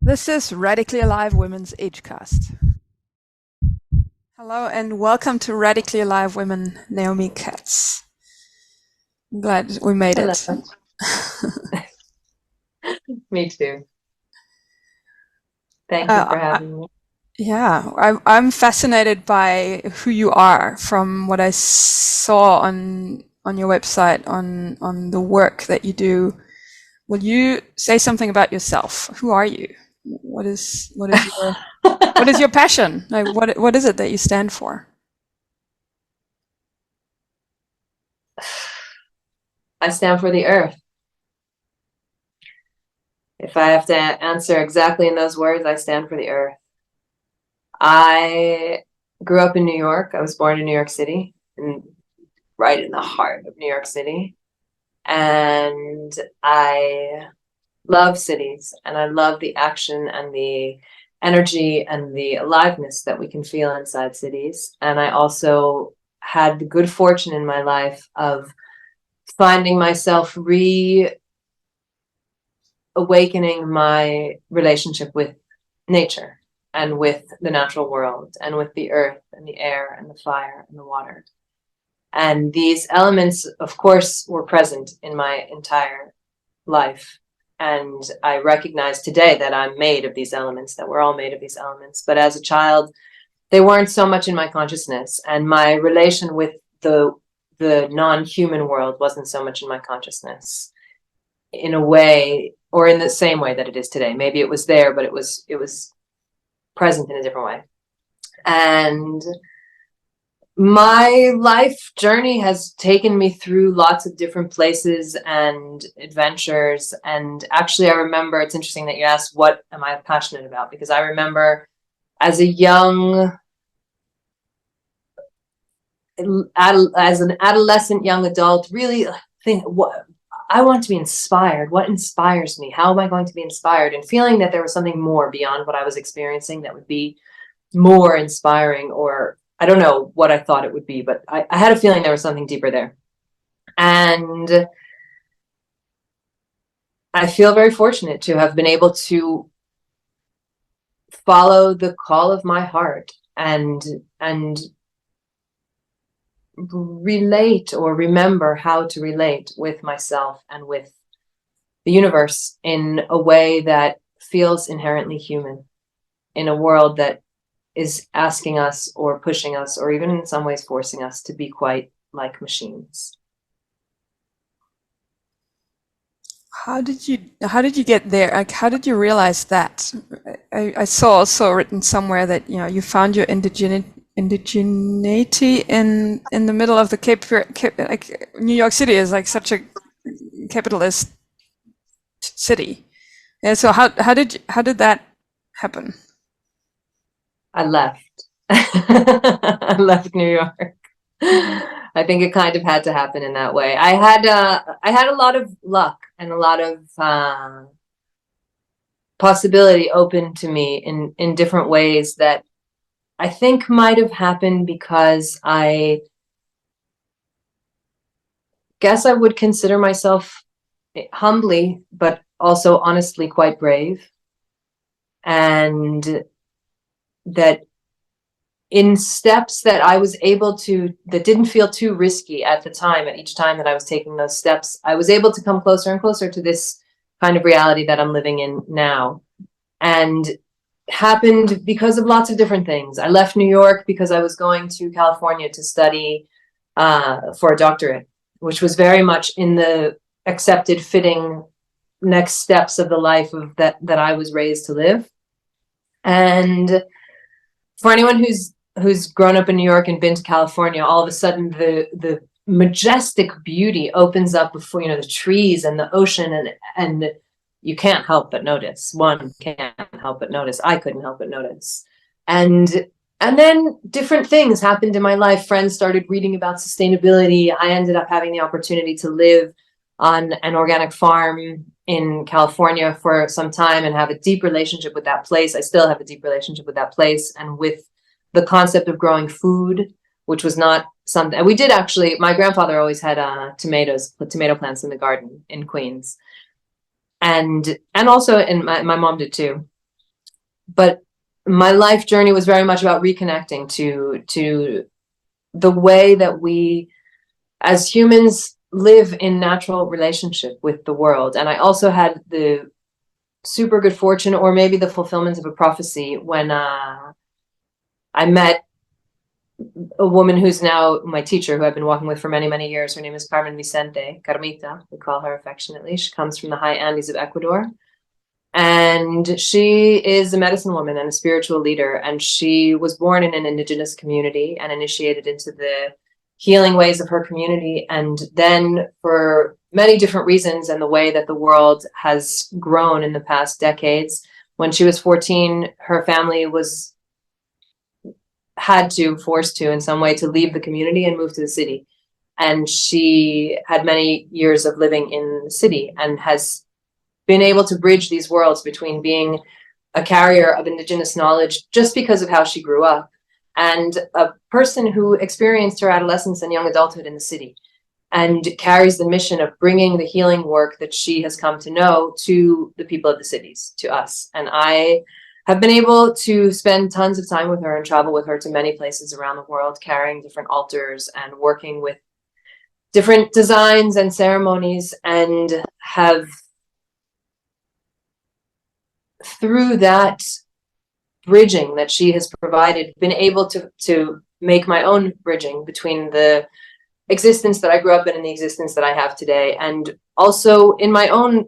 This is Radically Alive Women's EDGECAST. Hello and welcome to Radically Alive Women, Naomi Katz. I'm glad we made Hello. it. Me too. Thank you Uh, for I, having me. I'm fascinated by who you are from what I saw on your website on the work that you do. Will you say something about yourself? Who are you? What is your passion? Like what is it that you stand for? I stand for the earth. If I have to answer exactly in those words, I stand for the earth. I grew up in New York. I was born in New York City, and right in the heart of New York City. And I love cities, and I love the action and the energy and the aliveness that we can feel inside cities. And I also had the good fortune in my life of finding myself reawakening my relationship with nature and with the natural world and with the earth and the air and the fire and the water. And these elements, of course, were present in my entire life. And I recognize today that I'm made of these elements, that we're all made of these elements. But as a child, they weren't so much in my consciousness. And my relation with the non-human world wasn't so much in my consciousness in a way, or in the same way that it is today. Maybe it was there, but it was present in a different way. And my life journey has taken me through lots of different places and adventures. And actually, I remember, it's interesting that you asked, what am I passionate about? Because I remember as a young, as an adolescent, young adult, really think, what I want to be inspired. What inspires me? How am I going to be inspired? And feeling that there was something more beyond what I was experiencing that would be more inspiring, or I don't know what I thought it would be, but I had a feeling there was something deeper there. And I feel very fortunate to have been able to follow the call of my heart and relate or remember how to relate with myself and with the universe in a way that feels inherently human, in a world that is asking us or pushing us or even in some ways forcing us to be quite like machines. How did you get there? Like, how did you realize that? I saw also written somewhere that you found your indigeneity in the middle of the Cape, like New York City is like such a capitalist city. Yeah, so how did that happen? I left. I left New York. I think it kind of had to happen in that way. I had a lot of luck and a lot of possibility open to me in different ways that I think might have happened because I guess I would consider myself humbly, but also honestly quite brave. And that in steps that I was able to, that didn't feel too risky at the time, at each time that I was taking those steps, I was able to come closer and closer to this kind of reality that I'm living in now. And happened because of lots of different things. I left New York because I was going to California to study for a doctorate, which was very much in the accepted, fitting next steps of the life of that I was raised to live. And for anyone who's grown up in New York and been to California, all of a sudden the majestic beauty opens up before, the trees and the ocean, and you can't help but notice. One can't help but notice. I couldn't help but notice. And then different things happened in my life. Friends started reading about sustainability. I ended up having the opportunity to live on an organic farm in California for some time and have a deep relationship with that place. I still have a deep relationship with that place and with the concept of growing food, which was not something we did actually. My grandfather always had tomato plants in the garden in Queens, and also, and my mom did too. but my life journey was very much about reconnecting to the way that we as humans live in natural relationship with the world. And I also had the super good fortune, or maybe the fulfillment of a prophecy, when I met a woman who's now my teacher, who I've been walking with for many, many years. Her name is Carmen Vicente, Carmita, we call her affectionately. She comes from the high Andes of Ecuador. And she is a medicine woman and a spiritual leader. And she was born in an indigenous community and initiated into the healing ways of her community. And then, for many different reasons and the way that the world has grown in the past decades, when she was 14, her family was forced to in some way to leave the community and move to the city. And she had many years of living in the city and has been able to bridge these worlds between being a carrier of indigenous knowledge just because of how she grew up, and a person who experienced her adolescence and young adulthood in the city, and carries the mission of bringing the healing work that she has come to know to the people of the cities, to us. And I have been able to spend tons of time with her and travel with her to many places around the world, carrying different altars and working with different designs and ceremonies, and have, through that bridging that she has provided, been able to make my own bridging between the existence that I grew up in and the existence that I have today. And also in my own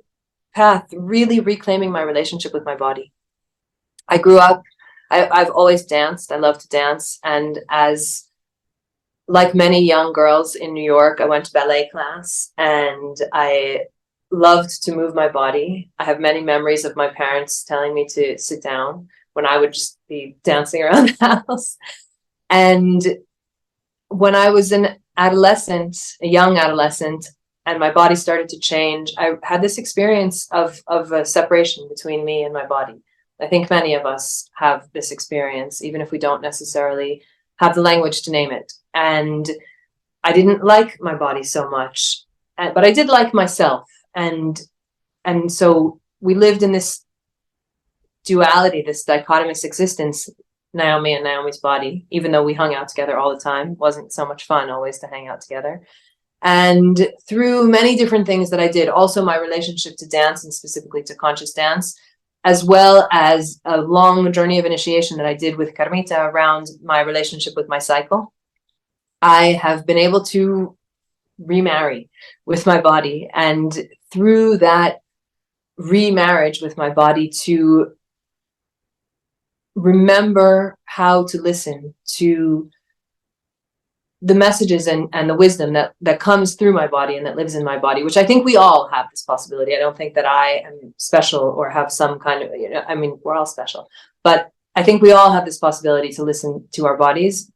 path, really reclaiming my relationship with my body. I grew up, I've always danced. I love to dance. And as like many young girls in New York, I went to ballet class and I loved to move my body. I have many memories of my parents telling me to sit down when I would just be dancing around the house. And when I was an adolescent, a young adolescent, and my body started to change, I had this experience of a separation between me and my body. I think many of us have this experience, even if we don't necessarily have the language to name it. And I didn't like my body so much, but I did like myself. And so we lived in this duality, this dichotomous existence, Naomi and Naomi's body, even though we hung out together all the time. It wasn't so much fun always to hang out together. And through many different things that I did, also my relationship to dance, and specifically to conscious dance, as well as a long journey of initiation that I did with Carmita around my relationship with my cycle, I have been able to remarry with my body. And through that remarriage with my body, to remember how to listen to the messages and the wisdom that comes through my body and that lives in my body, which I think we all have this possibility. I don't think that I am special or have some kind of, I mean, we're all special, but I think we all have this possibility to listen to our bodies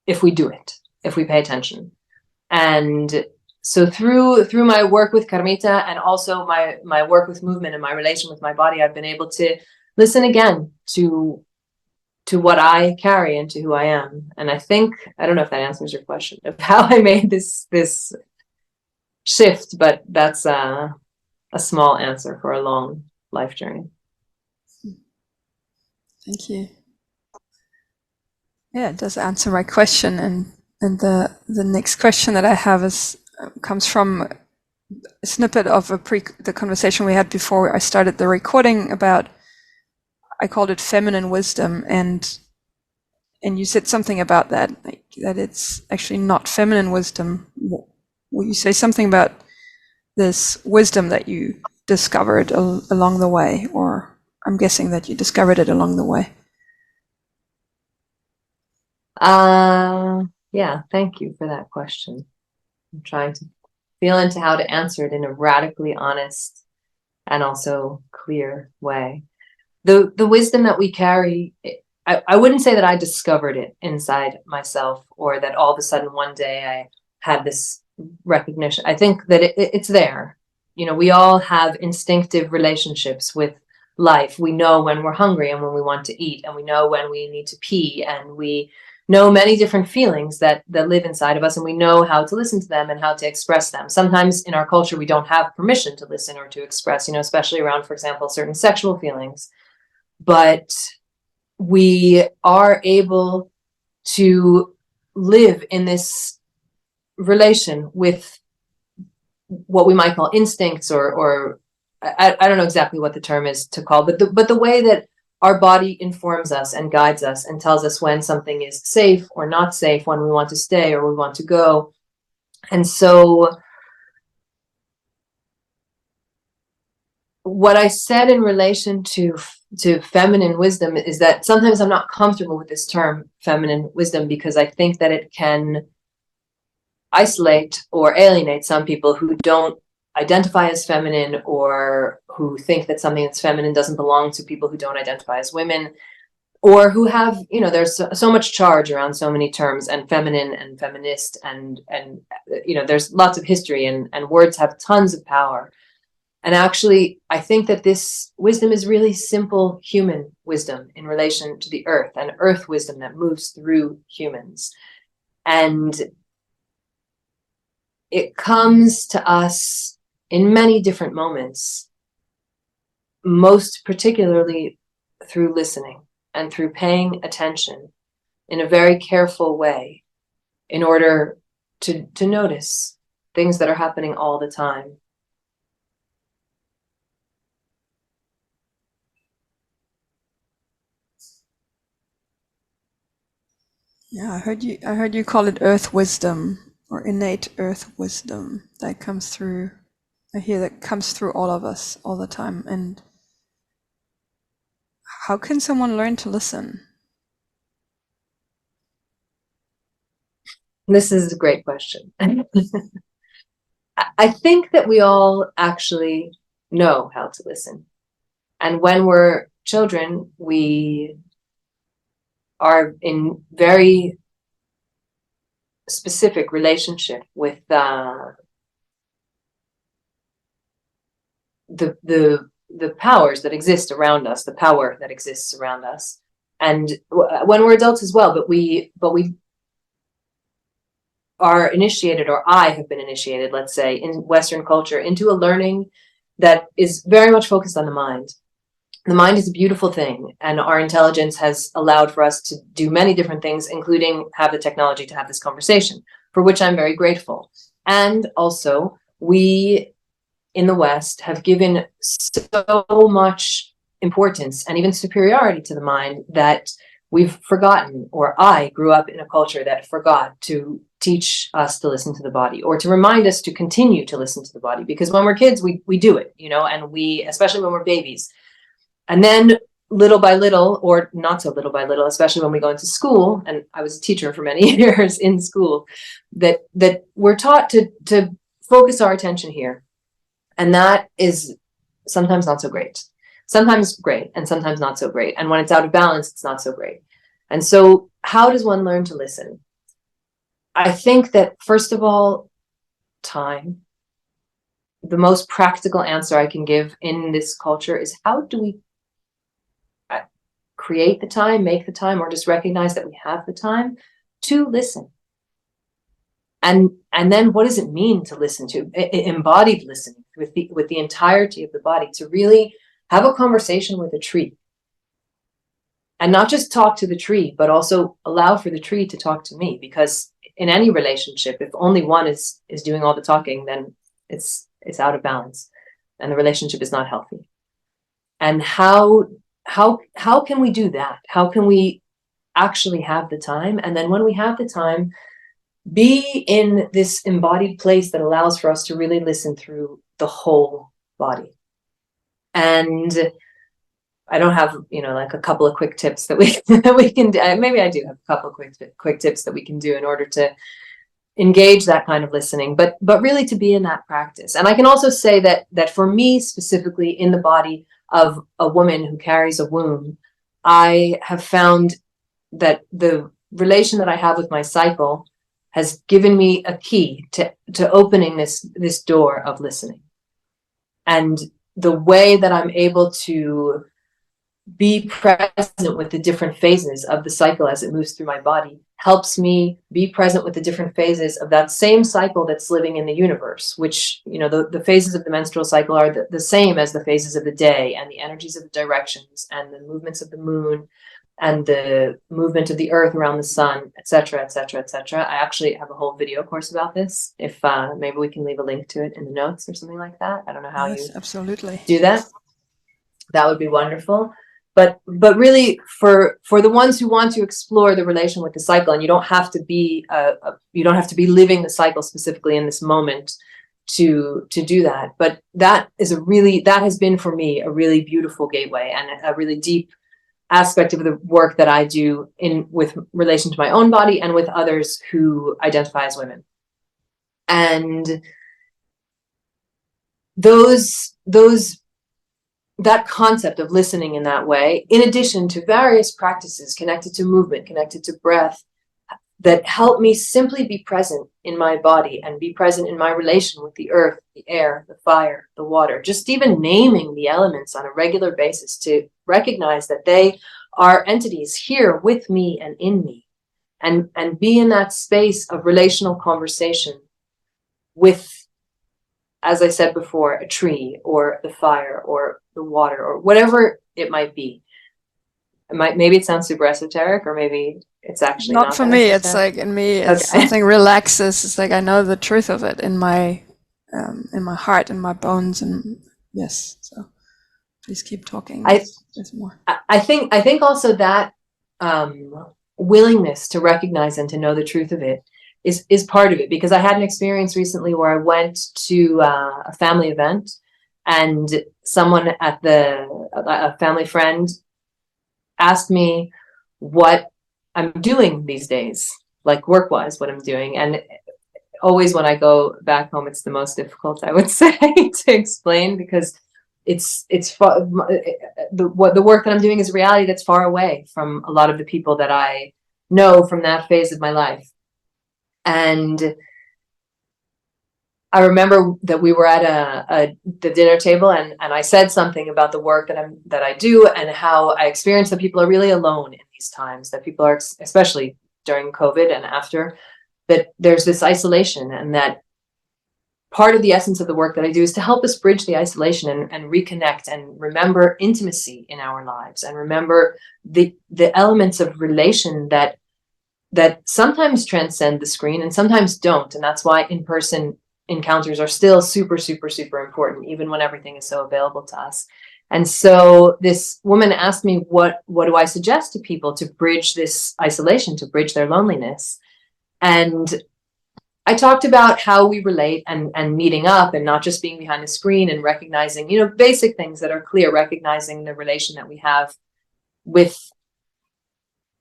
if we do it, if we pay attention. And so through my work with Carmita, and also my work with movement and my relation with my body, I've been able to listen again to what I carry and to who I am. And I think, I don't know if that answers your question of how I made this shift, but that's a small answer for a long life journey. Thank you. Yeah, it does answer my question. And the next question that I have comes from a snippet of the conversation we had before I started the recording about, I called it feminine wisdom, and you said something about that, like, that it's actually not feminine wisdom. Will you say something about this wisdom that you discovered along the way, or I'm guessing that you discovered it along the way? Yeah, thank you for that question. I'm trying to feel into how to answer it in a radically honest and also clear way. The wisdom that we carry, I wouldn't say that I discovered it inside myself, or that all of a sudden one day I had this recognition. I think that it's there. We all have instinctive relationships with life. We know when we're hungry and when we want to eat, and we know when we need to pee, and we know many different feelings that live inside of us, and we know how to listen to them and how to express them. Sometimes in our culture, we don't have permission to listen or to express, especially around, for example, certain sexual feelings. But we are able to live in this relation with what we might call instincts, or I don't know exactly what the term is to call, but the way that our body informs us and guides us and tells us when something is safe or not safe, when we want to stay or we want to go. And so what I said in relation to feminine wisdom is that sometimes I'm not comfortable with this term feminine wisdom, because I think that it can isolate or alienate some people who don't identify as feminine, or who think that something that's feminine doesn't belong to people who don't identify as women, or who have, there's so much charge around so many terms, and feminine and feminist, and there's lots of history, and words have tons of power. And actually, I think that this wisdom is really simple human wisdom in relation to the earth, and earth wisdom that moves through humans. And it comes to us in many different moments, most particularly through listening and through paying attention in a very careful way, in order to notice things that are happening all the time. Yeah, I heard you call it earth wisdom, or innate earth wisdom that comes through. I hear that comes through all of us all the time. And how can someone learn to listen? This is a great question. I think that we all actually know how to listen. And when we're children, we are in very specific relationship with the powers that exist around us, the power that exists around us, and when we're adults as well. But we are initiated, or I have been initiated, let's say, in Western culture, into a learning that is very much focused on the mind. The mind is a beautiful thing, and our intelligence has allowed for us to do many different things, including have the technology to have this conversation, for which I'm very grateful. And also, we in the West have given so much importance and even superiority to the mind that we've forgotten, or I grew up in a culture that forgot to teach us to listen to the body, or to remind us to continue to listen to the body. Because when we're kids, we do it, and we, especially when we're babies. And then little by little, or not so little by little, especially when we go into school, and I was a teacher for many years in school, that we're taught to focus our attention here. And that is sometimes not so great. Sometimes great, and sometimes not so great. And when it's out of balance, it's not so great. And so how does one learn to listen? I think that, first of all, time. The most practical answer I can give in this culture is, how do we create the time, make the time, or just recognize that we have the time to listen? And then what does it mean to listen, to embodied listening with the entirety of the body, to really have a conversation with a tree, and not just talk to the tree, but also allow for the tree to talk to me? Because in any relationship, if only one is doing all the talking, then it's out of balance, and the relationship is not healthy. And how can we do that? How can we actually have the time? And then when we have the time, be in this embodied place that allows for us to really listen through the whole body. And I don't have, like a couple of quick tips that we can do. Maybe I do have a couple of quick tips that we can do in order to engage that kind of listening, but really to be in that practice. And I can also say that for me, specifically in the body of a woman who carries a womb, I have found that the relation that I have with my cycle has given me a key to opening this door of listening. And the way that I'm able to be present with the different phases of the cycle as it moves through my body helps me be present with the different phases of that same cycle that's living in the universe, which, the phases of the menstrual cycle are the same as the phases of the day, and the energies of the directions, and the movements of the moon. and the movement of the earth around the sun, etc., etc., etc. I actually have a whole video course about this. If maybe we can leave a link to it in the notes or something like that. I don't know how Yes, you absolutely. do that. That would be wonderful. But really, for the ones who want to explore the relation with the cycle, and you don't have to be living the cycle specifically in this moment to do that. But that has been for me a really beautiful gateway and a really deep aspect of the work that I do with relation to my own body and with others who identify as women. And that concept of listening in that way, in addition to various practices connected to movement, connected to breath, that help me simply be present in my body and be present in my relation with the earth, the air, the fire, the water, just even naming the elements on a regular basis to recognize that they are entities here with me and in me, and be in that space of relational conversation with, as I said before, a tree or the fire or the water or whatever it might be. Maybe it sounds super esoteric, or maybe it's actually not for me. It's like in me, it's something relaxes. It's like I know the truth of it in my heart, in my bones, and yes. So please keep talking. There's more. I think also that willingness to recognize and to know the truth of it is part of it, because I had an experience recently where I went to a family event, and someone at a family friend asked me what I'm doing these days, like work-wise, what I'm doing. And always when I go back home, it's the most difficult, I would say, to explain, because the work that I'm doing is a reality that's far away from a lot of the people that I know from that phase of my life. And I remember that we were at the dinner table, and I said something about the work that I do, and how I experience that people are really alone in these times, that people are, especially during COVID and after, that there's this isolation, and that part of the essence of the work that I do is to help us bridge the isolation and reconnect and remember intimacy in our lives, and remember the elements of relation that sometimes transcend the screen and sometimes don't. And that's why in-person encounters are still super, super, super important, even when everything is so available to us. And so this woman asked me, what do I suggest to people to bridge this isolation, to bridge their loneliness? And I talked about how we relate and meeting up, and not just being behind the screen, and recognizing, basic things that are clear, recognizing the relation that we have with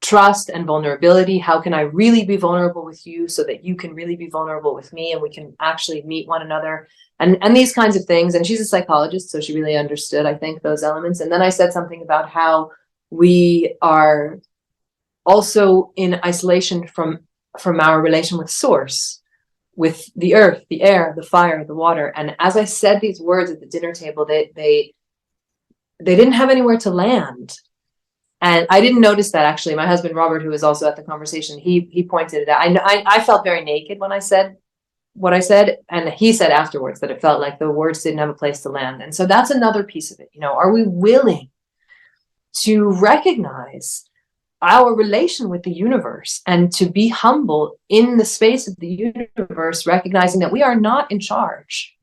trust and vulnerability. How can I really be vulnerable with you so that you can really be vulnerable with me, and we can actually meet one another, and these kinds of things. And she's a psychologist, so she really understood, I think, those elements. And then I said something about how we are also in isolation from our relation with source, with the earth, the air, the fire, the water. And as I said these words at the dinner table, they didn't have anywhere to land. And I didn't notice that, actually. My husband, Robert, who was also at the conversation, he pointed it out. I felt very naked when I said what I said. And he said afterwards that it felt like the words didn't have a place to land. And so that's another piece of it. Are we willing to recognize our relation with the universe, and to be humble in the space of the universe, recognizing that we are not in charge?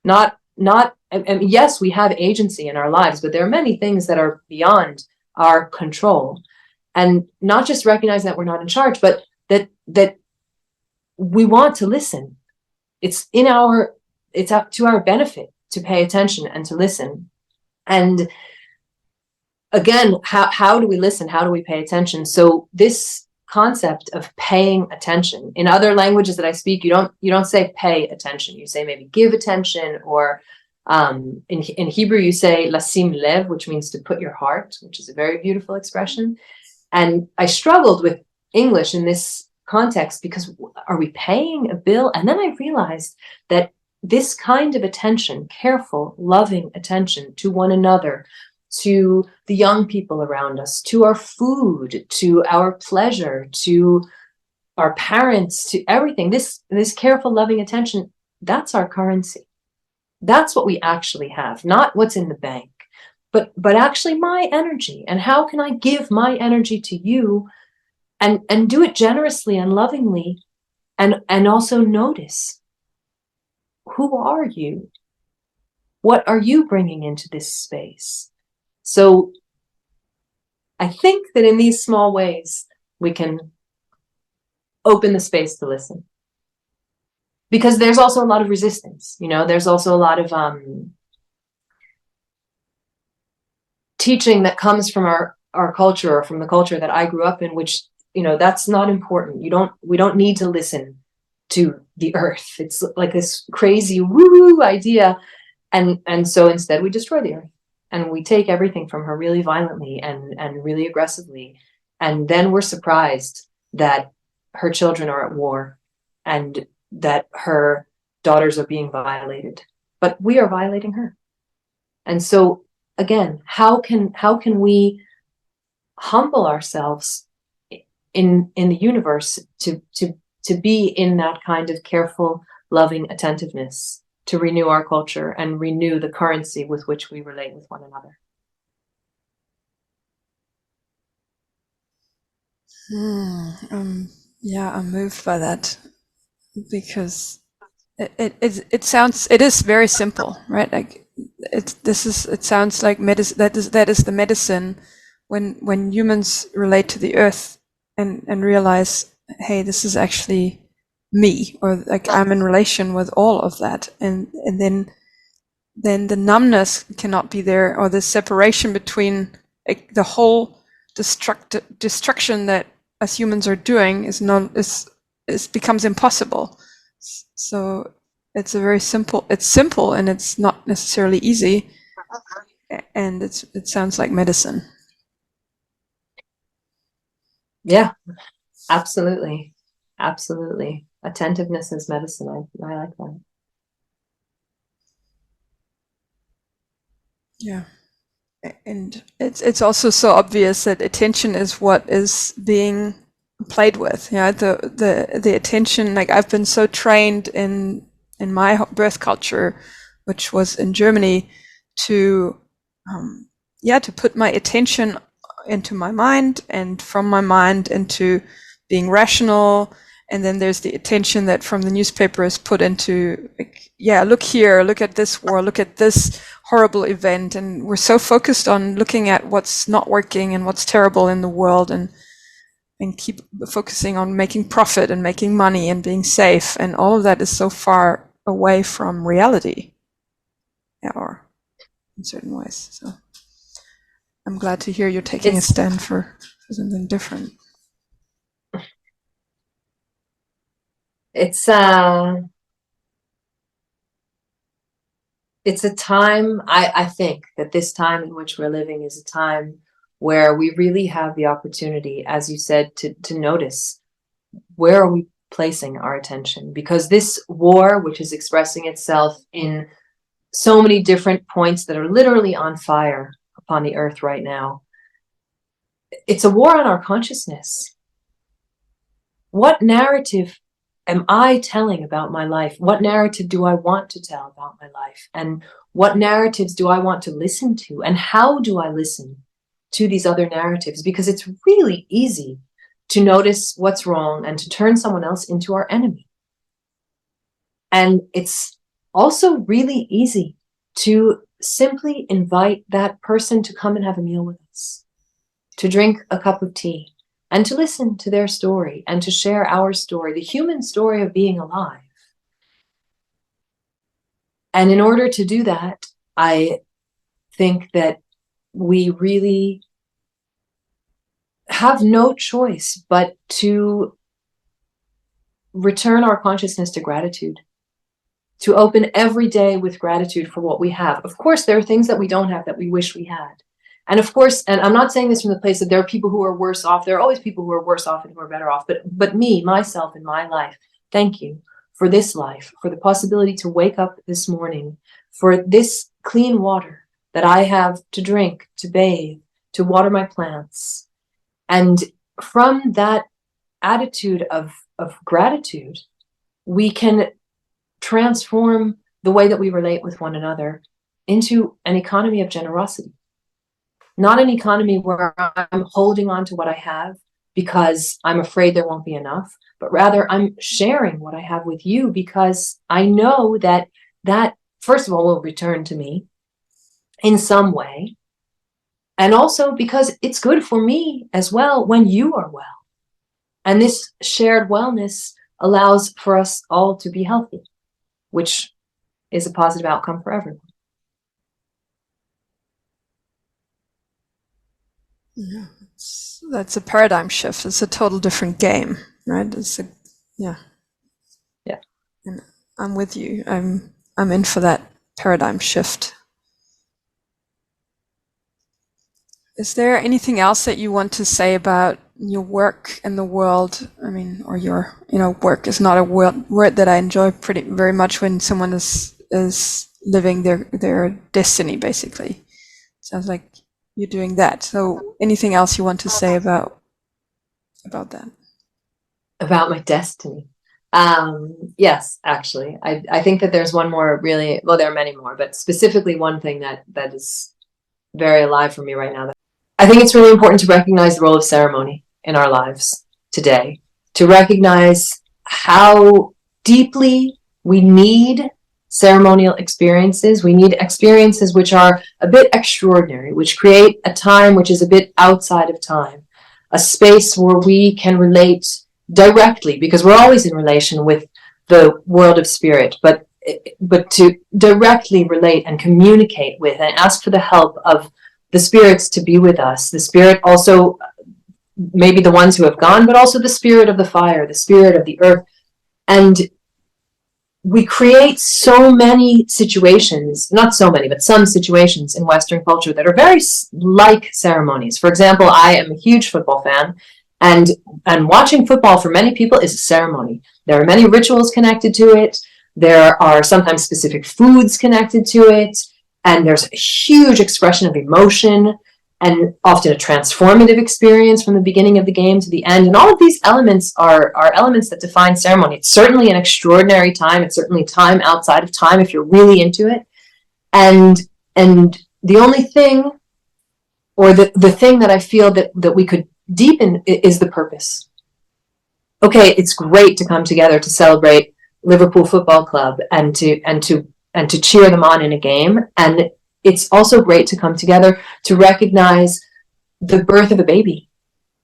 And yes, we have agency in our lives, but there are many things that are beyond our control. And not just recognizing that we're not in charge, but that we want to listen. It's up to our benefit to pay attention and to listen. And again, how do we listen? How do we pay attention? So this concept of paying attention, in other languages that I speak, you don't say pay attention. You say maybe give attention, or in Hebrew, you say lasim lev, which means to put your heart, which is a very beautiful expression. And I struggled with English in this context, because are we paying a bill? And then I realized that this kind of attention, careful, loving attention to one another, to the young people around us, to our food, to our pleasure, to our parents, to everything, this careful, loving attention, that's our currency. That's what we actually have, not what's in the bank, but actually my energy, and how can I give my energy to you and do it generously and lovingly, and also notice, who are you? What are you bringing into this space? So I think that in these small ways, we can open the space to listen. Because there's also a lot of resistance, you know, there's also a lot of teaching that comes from our culture, or from the culture that I grew up in, which, you know, that's not important. We don't need to listen to the earth. It's like this crazy woo idea. And so instead we destroy the earth, and we take everything from her really violently and really aggressively. And then we're surprised that her children are at war, and that her daughters are being violated, but we are violating her. And so again, how can we humble ourselves in the universe to be in that kind of careful, loving attentiveness, to renew our culture and renew the currency with which we relate with one another? Yeah, I'm moved by that, because it is very simple, right? Like it sounds like medicine. That is the medicine when humans relate to the earth and realize, hey, this is actually me, or like I'm in relation with all of that, and then the numbness cannot be there, or the separation between, like, the whole destruction that as humans are doing is becomes impossible. So it's simple, and it's not necessarily easy, and it sounds like medicine. Yeah, absolutely. Absolutely. Attentiveness is medicine. I like that. Yeah. And it's also so obvious that attention is what is being played with. Yeah, the attention. Like, I've been so trained in my birth culture, which was in Germany, to to put my attention into my mind, and from my mind into being rational. And then there's the attention that from the newspaper is put into, like, yeah, look here, look at this war, look at this horrible event. And we're so focused on looking at what's not working and what's terrible in the world, and keep focusing on making profit and making money and being safe. And all of that is so far away from reality, or in certain ways. So I'm glad to hear you're taking a stand for something different. It's a time, I think that this time in which we're living is a time where we really have the opportunity, as you said, to notice, where are we placing our attention? Because this war, which is expressing itself in so many different points that are literally on fire upon the earth right now, it's a war on our consciousness. What narrative am I telling about my life? What narrative do I want to tell about my life? And what narratives do I want to listen to? And how do I listen to these other narratives? Because it's really easy to notice what's wrong and to turn someone else into our enemy. And it's also really easy to simply invite that person to come and have a meal with us, to drink a cup of tea, and to listen to their story, and to share our story, the human story of being alive. And in order to do that, I think that we really have no choice but to return our consciousness to gratitude, to open every day with gratitude for what we have. Of course, there are things that we don't have that we wish we had. And of course, and I'm not saying this from the place that there are people who are worse off. There are always people who are worse off and who are better off. But me, myself, in my life, thank you for this life, for the possibility to wake up this morning, for this clean water that I have to drink, to bathe, to water my plants. And from that attitude of gratitude, we can transform the way that we relate with one another into an economy of generosity. not an economy where I'm holding on to what I have because I'm afraid there won't be enough, but rather I'm sharing what I have with you because I know that first of all will return to me in some way. And also because it's good for me as well when you are well. And this shared wellness allows for us all to be healthy, which is a positive outcome for everyone. Yeah, that's a paradigm shift. It's a total different game, right? Yeah. And I'm with you. I'm in for that paradigm shift. Is there anything else that you want to say about your work in the world? I mean, or your, work is not a word that I enjoy very much when someone is living their destiny, basically. Sounds like you're doing that. So anything else you want to say about that? About my destiny? Yes, actually. I think that there's one more really, well, there are many more, but specifically one thing that is very alive for me right now. I think it's really important to recognize the role of ceremony in our lives today, to recognize how deeply we need ceremonial experiences. We need experiences which are a bit extraordinary, which create a time which is a bit outside of time, a space where we can relate directly, because we're always in relation with the world of spirit, but to directly relate and communicate with and ask for the help of the spirits to be with us. The spirit also, maybe the ones who have gone, but also the spirit of the fire, the spirit of the earth. And we create so many situations, not so many, but some situations in Western culture that are very like ceremonies. For example, I am a huge football fan, and watching football for many people is a ceremony. There are many rituals connected to it. There are sometimes specific foods connected to it. And there's a huge expression of emotion and often a transformative experience from the beginning of the game to the end. And all of these elements are elements that define ceremony. It's certainly an extraordinary time. It's certainly time outside of time if you're really into it. And the only thing, or the thing that I feel that we could deepen is the purpose. Okay, it's great to come together to celebrate Liverpool Football Club and to cheer them on in a game. And it's also great to come together to recognize the birth of a baby,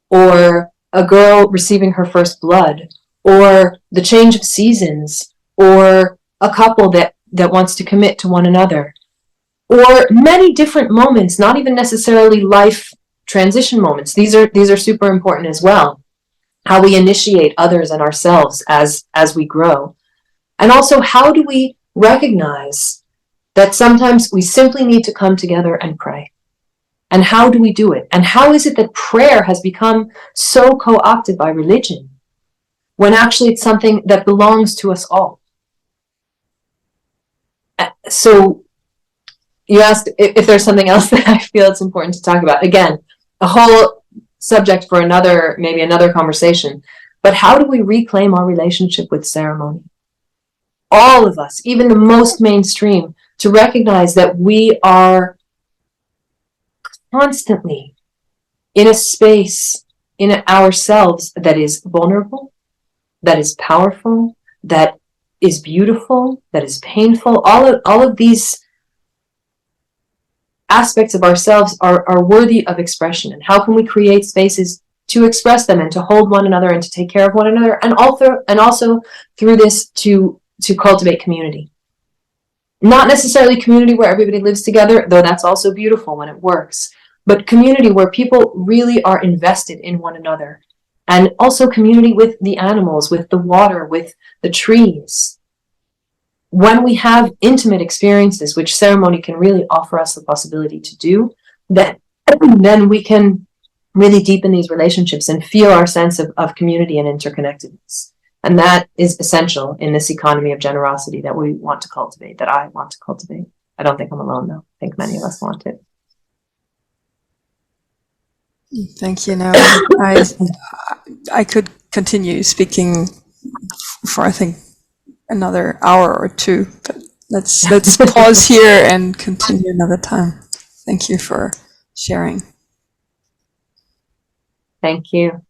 or a girl receiving her first blood, or the change of seasons, or a couple that wants to commit to one another, or many different moments, not even necessarily life transition moments. These are super important as well. How we initiate others and ourselves as we grow. And also, how do we recognize that sometimes we simply need to come together and pray? And how do we do it? And how is it that prayer has become so co-opted by religion when actually it's something that belongs to us all? So you asked if there's something else that I feel it's important to talk about. Again, a whole subject for maybe another conversation. But how do we reclaim our relationship with ceremony? All of us, even the most mainstream, to recognize that we are constantly in a space in ourselves that is vulnerable, that is powerful, that is beautiful, that is painful. All of these aspects of ourselves are worthy of expression. And how can we create spaces to express them and to hold one another and to take care of one another, and also through this to cultivate community. Not necessarily community where everybody lives together, though that's also beautiful when it works, but community where people really are invested in one another. And also community with the animals, with the water, with the trees. When we have intimate experiences, which ceremony can really offer us the possibility to do, then we can really deepen these relationships and feel our sense of community and interconnectedness. And that is essential in this economy of generosity that we want to cultivate, that I want to cultivate. I don't think I'm alone, though. I think many of us want it. Thank you, Naomi. I could continue speaking for, I think, another hour or two, but let's pause here and continue another time. Thank you for sharing. Thank you.